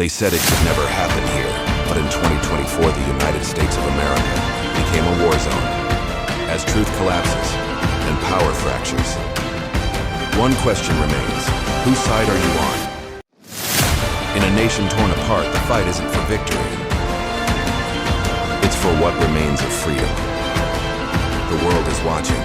They said it could never happen here, but in 2024 the United States of America became a war zone. As truth collapses and power fractures, one question remains: whose side are you on? In a nation torn apart, the fight isn't for victory. It's for what remains of freedom. The world is watching.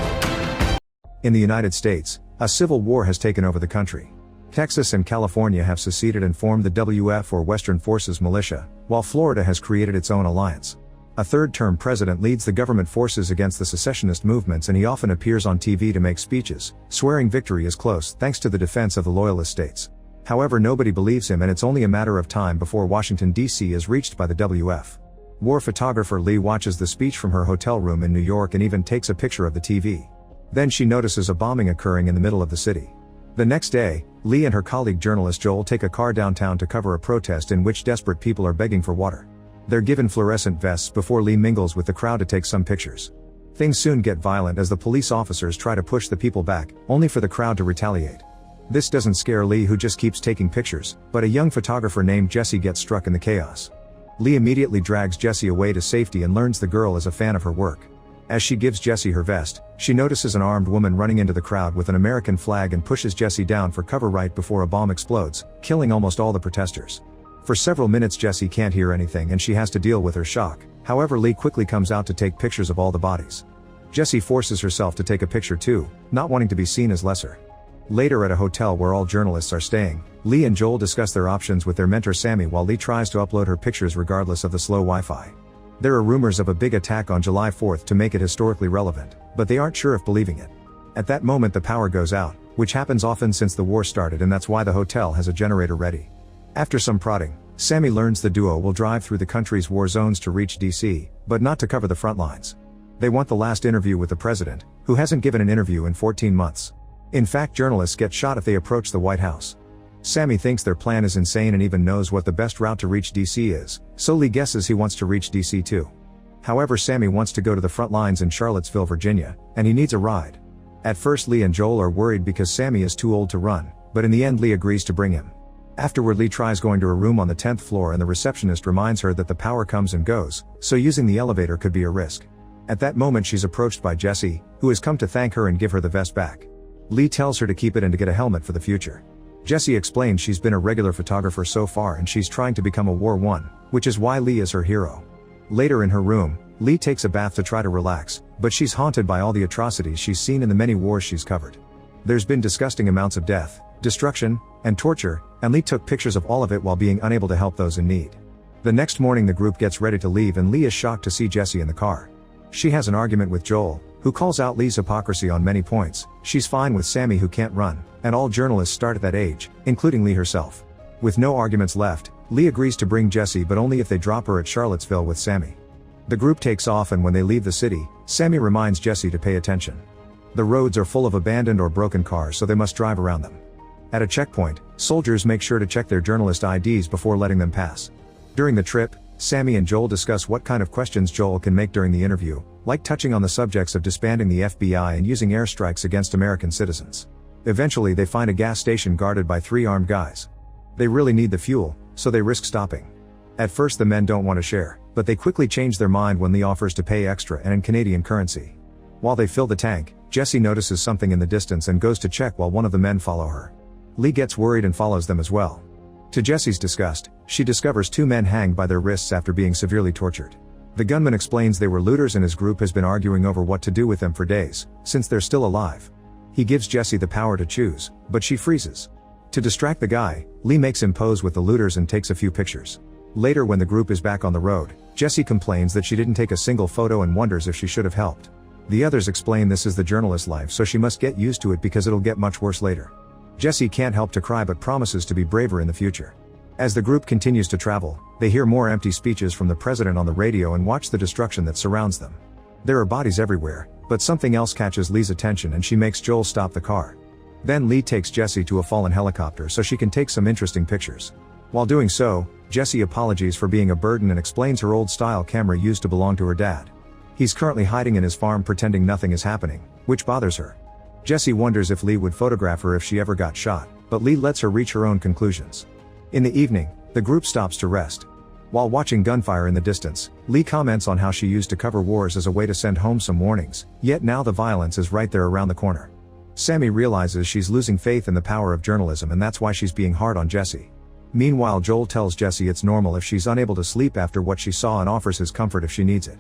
In the United States, a civil war has taken over the country. Texas and California have seceded and formed the WF or Western Forces Militia, while Florida has created its own alliance. A third-term president leads the government forces against the secessionist movements, and he often appears on TV to make speeches, swearing victory is close thanks to the defense of the loyalist states. However, nobody believes him, and it's only a matter of time before Washington, D.C. is reached by the WF. War photographer Lee watches the speech from her hotel room in New York and even takes a picture of the TV. Then she notices a bombing occurring in the middle of the city. The next day, Lee and her colleague journalist Joel take a car downtown to cover a protest in which desperate people are begging for water. They're given fluorescent vests before Lee mingles with the crowd to take some pictures. Things soon get violent as the police officers try to push the people back, only for the crowd to retaliate. This doesn't scare Lee, who just keeps taking pictures, but a young photographer named Jessie gets struck in the chaos. Lee immediately drags Jessie away to safety and learns the girl is a fan of her work. As she gives Jessie her vest, she notices an armed woman running into the crowd with an American flag and pushes Jessie down for cover right before a bomb explodes, killing almost all the protesters. For several minutes Jessie can't hear anything and she has to deal with her shock. However, Lee quickly comes out to take pictures of all the bodies. Jessie forces herself to take a picture too, not wanting to be seen as lesser. Later at a hotel where all journalists are staying, Lee and Joel discuss their options with their mentor Sammy while Lee tries to upload her pictures regardless of the slow Wi-Fi. There are rumors of a big attack on July 4th to make it historically relevant, but they aren't sure if believing it. At that moment the power goes out, which happens often since the war started, and that's why the hotel has a generator ready. After some prodding, Sammy learns the duo will drive through the country's war zones to reach DC, but not to cover the front lines. They want the last interview with the president, who hasn't given an interview in 14 months. In fact, journalists get shot if they approach the White House. Sammy thinks their plan is insane and even knows what the best route to reach DC is, so Lee guesses he wants to reach DC too. However, Sammy wants to go to the front lines in Charlottesville, Virginia, and he needs a ride. At first Lee and Joel are worried because Sammy is too old to run, but in the end Lee agrees to bring him. Afterward, Lee tries going to a room on the 10th floor and the receptionist reminds her that the power comes and goes, so using the elevator could be a risk. At that moment she's approached by Jessie, who has come to thank her and give her the vest back. Lee tells her to keep it and to get a helmet for the future. Jessie explains she's been a regular photographer so far and she's trying to become a War One, which is why Lee is her hero. Later in her room, Lee takes a bath to try to relax, but she's haunted by all the atrocities she's seen in the many wars she's covered. There's been disgusting amounts of death, destruction, and torture, and Lee took pictures of all of it while being unable to help those in need. The next morning the group gets ready to leave and Lee is shocked to see Jessie in the car. She has an argument with Joel, who calls out Lee's hypocrisy on many points. She's fine with Sammy, who can't run, and all journalists start at that age, including Lee herself. With no arguments left, Lee agrees to bring Jessie, but only if they drop her at Charlottesville with Sammy. The group takes off, and when they leave the city, Sammy reminds Jessie to pay attention. The roads are full of abandoned or broken cars, so they must drive around them. At a checkpoint, soldiers make sure to check their journalist IDs before letting them pass. During the trip, Sammy and Joel discuss what kind of questions Joel can make during the interview, like touching on the subjects of disbanding the FBI and using airstrikes against American citizens. Eventually they find a gas station guarded by 3 armed guys. They really need the fuel, so they risk stopping. At first the men don't want to share, but they quickly change their mind when Lee offers to pay extra and in Canadian currency. While they fill the tank, Jessie notices something in the distance and goes to check while one of the men follow her. Lee gets worried and follows them as well. To Jessie's disgust, she discovers 2 men hanged by their wrists after being severely tortured. The gunman explains they were looters and his group has been arguing over what to do with them for days, since they're still alive. He gives Jessie the power to choose, but she freezes. To distract the guy, Lee makes him pose with the looters and takes a few pictures. Later, when the group is back on the road, Jessie complains that she didn't take a single photo and wonders if she should have helped. The others explain this is the journalist life, so she must get used to it because it'll get much worse later. Jessie can't help to cry but promises to be braver in the future. As the group continues to travel, they hear more empty speeches from the president on the radio and watch the destruction that surrounds them. There are bodies everywhere, but something else catches Lee's attention and she makes Joel stop the car. Then Lee takes Jessie to a fallen helicopter so she can take some interesting pictures. While doing so, Jessie apologizes for being a burden and explains her old-style camera used to belong to her dad. He's currently hiding in his farm pretending nothing is happening, which bothers her. Jessie wonders if Lee would photograph her if she ever got shot, but Lee lets her reach her own conclusions. In the evening, The group stops to rest. While watching gunfire in the distance, Lee comments on how she used to cover wars as a way to send home some warnings, yet now the violence is right there around the corner. Sammy realizes she's losing faith in the power of journalism, and that's why she's being hard on Jesse. Meanwhile, Joel tells Jesse it's normal if she's unable to sleep after what she saw and offers his comfort if she needs it.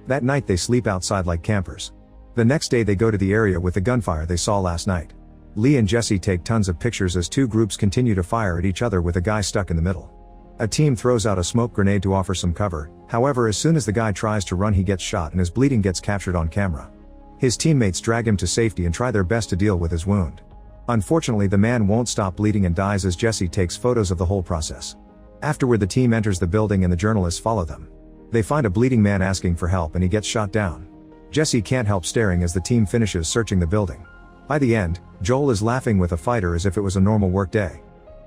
That night they sleep outside like campers. The next day they go to the area with the gunfire they saw last night. Lee and Jesse take tons of pictures as two groups continue to fire at each other with a guy stuck in the middle. A team throws out a smoke grenade to offer some cover, however as soon as the guy tries to run he gets shot and his bleeding gets captured on camera. His teammates drag him to safety and try their best to deal with his wound. Unfortunately the man won't stop bleeding and dies as Jesse takes photos of the whole process. Afterward the team enters the building and the journalists follow them. They find a bleeding man asking for help and he gets shot down. Jesse can't help staring as the team finishes searching the building. By the end, Joel is laughing with a fighter as if it was a normal work day.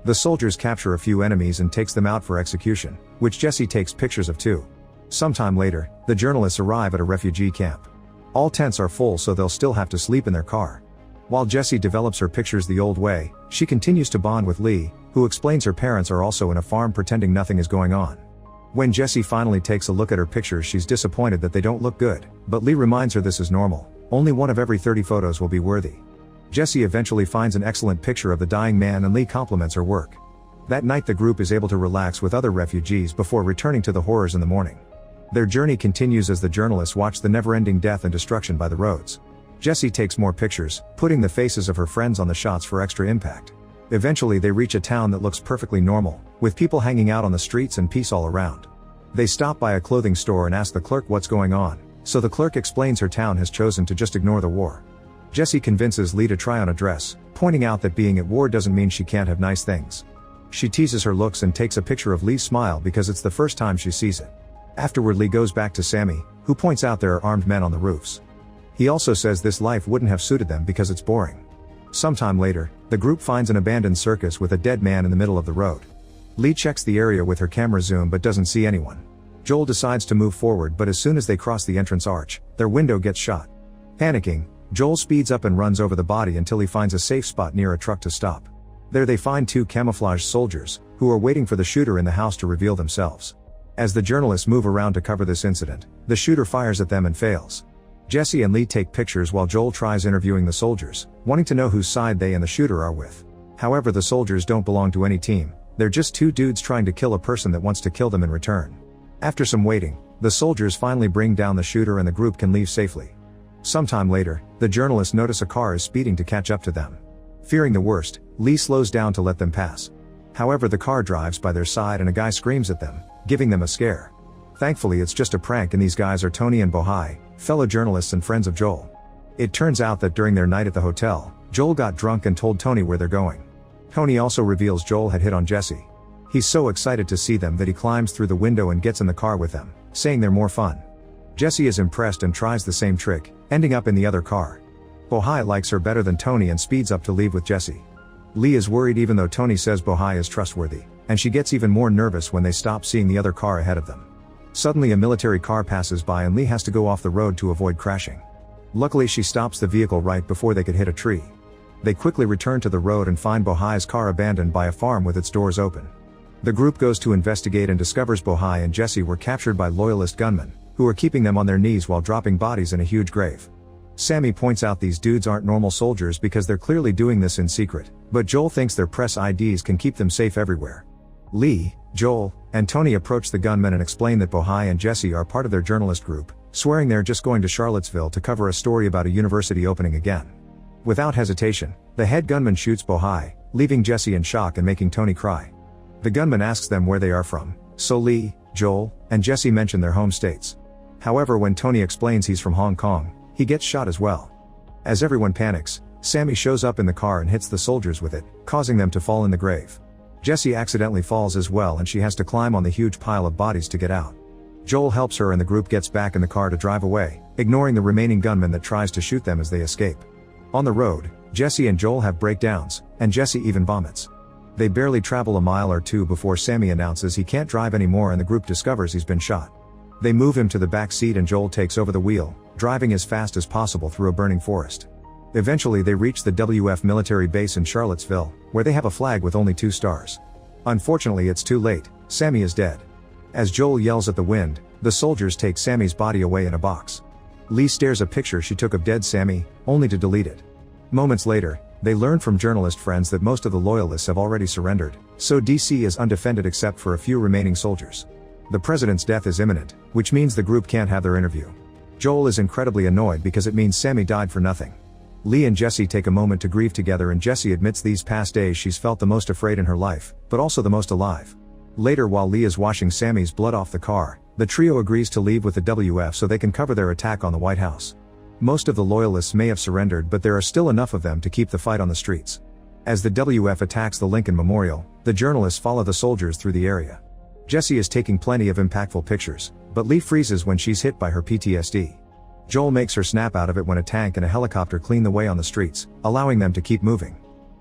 The soldiers capture a few enemies and takes them out for execution, which Jesse takes pictures of too. Sometime later, the journalists arrive at a refugee camp. All tents are full so they'll still have to sleep in their car. While Jessie develops her pictures the old way, she continues to bond with Lee, who explains her parents are also in a farm pretending nothing is going on. When Jessie finally takes a look at her pictures she's disappointed that they don't look good, but Lee reminds her this is normal, only one of every 30 photos will be worthy. Jessie eventually finds an excellent picture of the dying man and Lee compliments her work. That night the group is able to relax with other refugees before returning to the horrors in the morning. Their journey continues as the journalists watch the never-ending death and destruction by the roads. Jessie takes more pictures, putting the faces of her friends on the shots for extra impact. Eventually they reach a town that looks perfectly normal, with people hanging out on the streets and peace all around. They stop by a clothing store and ask the clerk what's going on, so the clerk explains her town has chosen to just ignore the war. Jessie convinces Lee to try on a dress, pointing out that being at war doesn't mean she can't have nice things. She teases her looks and takes a picture of Lee's smile because it's the first time she sees it. Afterward Lee goes back to Sammy, who points out there are armed men on the roofs. He also says this life wouldn't have suited them because it's boring. Sometime later, the group finds an abandoned circus with a dead man in the middle of the road. Lee checks the area with her camera zoom but doesn't see anyone. Joel decides to move forward but as soon as they cross the entrance arch, their window gets shot. Panicking, Joel speeds up and runs over the body until he finds a safe spot near a truck to stop. There they find two camouflaged soldiers, who are waiting for the shooter in the house to reveal themselves. As the journalists move around to cover this incident, the shooter fires at them and fails. Jessie and Lee take pictures while Joel tries interviewing the soldiers, wanting to know whose side they and the shooter are with. However, the soldiers don't belong to any team, they're just two dudes trying to kill a person that wants to kill them in return. After some waiting, the soldiers finally bring down the shooter and the group can leave safely. Sometime later, the journalists notice a car is speeding to catch up to them. Fearing the worst, Lee slows down to let them pass. However, the car drives by their side and a guy screams at them, giving them a scare. Thankfully it's just a prank and these guys are Tony and Bohai, fellow journalists and friends of Joel. It turns out that during their night at the hotel, Joel got drunk and told Tony where they're going. Tony also reveals Joel had hit on Jessie. He's so excited to see them that he climbs through the window and gets in the car with them, saying they're more fun. Jessie is impressed and tries the same trick, ending up in the other car. Bohai likes her better than Tony and speeds up to leave with Jessie. Lee is worried even though Tony says Bohai is trustworthy, and she gets even more nervous when they stop seeing the other car ahead of them. Suddenly a military car passes by and Lee has to go off the road to avoid crashing. Luckily she stops the vehicle right before they could hit a tree. They quickly return to the road and find Bohai's car abandoned by a farm with its doors open. The group goes to investigate and discovers Bohai and Jessie were captured by loyalist gunmen, who are keeping them on their knees while dropping bodies in a huge grave. Sammy points out these dudes aren't normal soldiers because they're clearly doing this in secret, but Joel thinks their press IDs can keep them safe everywhere. Lee, Joel, and Tony approach the gunmen and explain that Bohai and Jessie are part of their journalist group, swearing they're just going to Charlottesville to cover a story about a university opening again. Without hesitation, the head gunman shoots Bohai, leaving Jessie in shock and making Tony cry. The gunman asks them where they are from, so Lee, Joel, and Jessie mention their home states. However, when Tony explains he's from Hong Kong, he gets shot as well. As everyone panics, Sammy shows up in the car and hits the soldiers with it, causing them to fall in the grave. Jessie accidentally falls as well and she has to climb on the huge pile of bodies to get out. Joel helps her and the group gets back in the car to drive away, ignoring the remaining gunman that tries to shoot them as they escape. On the road, Jessie and Joel have breakdowns, and Jessie even vomits. They barely travel a mile or two before Sammy announces he can't drive anymore and the group discovers he's been shot. They move him to the back seat and Joel takes over the wheel, driving as fast as possible through a burning forest. Eventually they reach the WF military base in Charlottesville, where they have a flag with only 2 stars. Unfortunately, it's too late, Sammy is dead. As Joel yells at the wind, the soldiers take Sammy's body away in a box. Lee stares a picture she took of dead Sammy, only to delete it. Moments later, they learn from journalist friends that most of the loyalists have already surrendered, so DC is undefended except for a few remaining soldiers. The president's death is imminent, which means the group can't have their interview. Joel is incredibly annoyed because it means Sammy died for nothing. Lee and Jesse take a moment to grieve together, and Jesse admits these past days she's felt the most afraid in her life, but also the most alive. Later, while Lee is washing Sammy's blood off the car, the trio agrees to leave with the WF so they can cover their attack on the White House. Most of the loyalists may have surrendered, but there are still enough of them to keep the fight on the streets. As the WF attacks the Lincoln Memorial, the journalists follow the soldiers through the area. Jesse is taking plenty of impactful pictures, but Lee freezes when she's hit by her PTSD. Joel makes her snap out of it when a tank and a helicopter clean the way on the streets, allowing them to keep moving.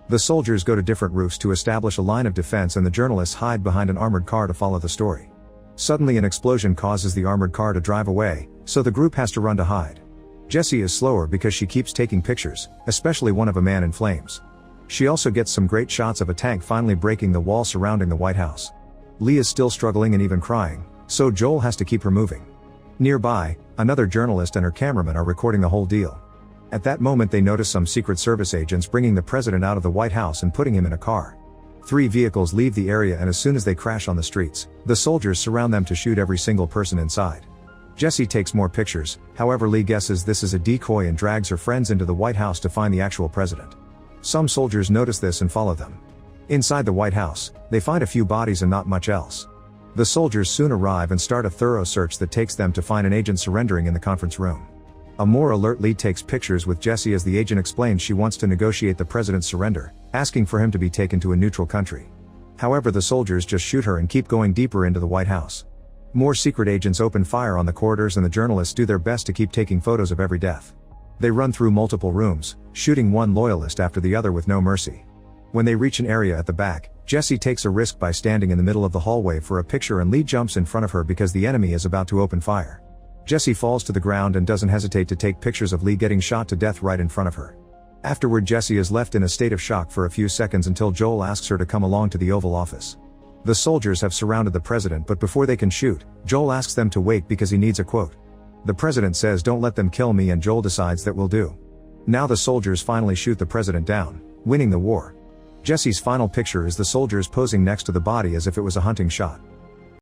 The soldiers go to different roofs to establish a line of defense, and the journalists hide behind an armored car to follow the story. Suddenly, an explosion causes the armored car to drive away, so the group has to run to hide. Jesse is slower because she keeps taking pictures, especially one of a man in flames. She also gets some great shots of a tank finally breaking the wall surrounding the White House. Lee is still struggling and even crying, so Joel has to keep her moving. Nearby, another journalist and her cameraman are recording the whole deal. At that moment, they notice some Secret Service agents bringing the president out of the White House and putting him in a car. 3 vehicles leave the area, and as soon as they crash on the streets, the soldiers surround them to shoot every single person inside. Jesse takes more pictures, however Lee guesses this is a decoy and drags her friends into the White House to find the actual president. Some soldiers notice this and follow them. Inside the White House, they find a few bodies and not much else. The soldiers soon arrive and start a thorough search that takes them to find an agent surrendering in the conference room. A more alert Lee takes pictures with Jesse as the agent explains she wants to negotiate the president's surrender, asking for him to be taken to a neutral country. However, the soldiers just shoot her and keep going deeper into the White House. More secret agents open fire on the corridors, and the journalists do their best to keep taking photos of every death. They run through multiple rooms, shooting one loyalist after the other with no mercy. When they reach an area at the back, Jesse takes a risk by standing in the middle of the hallway for a picture, and Lee jumps in front of her because the enemy is about to open fire. Jesse falls to the ground and doesn't hesitate to take pictures of Lee getting shot to death right in front of her. Afterward, Jesse is left in a state of shock for a few seconds until Joel asks her to come along to the Oval Office. The soldiers have surrounded the president, but before they can shoot, Joel asks them to wait because he needs a quote. The president says, "Don't let them kill me," and Joel decides that will do. Now the soldiers finally shoot the president down, winning the war. Jesse's final picture is the soldiers posing next to the body as if it was a hunting shot.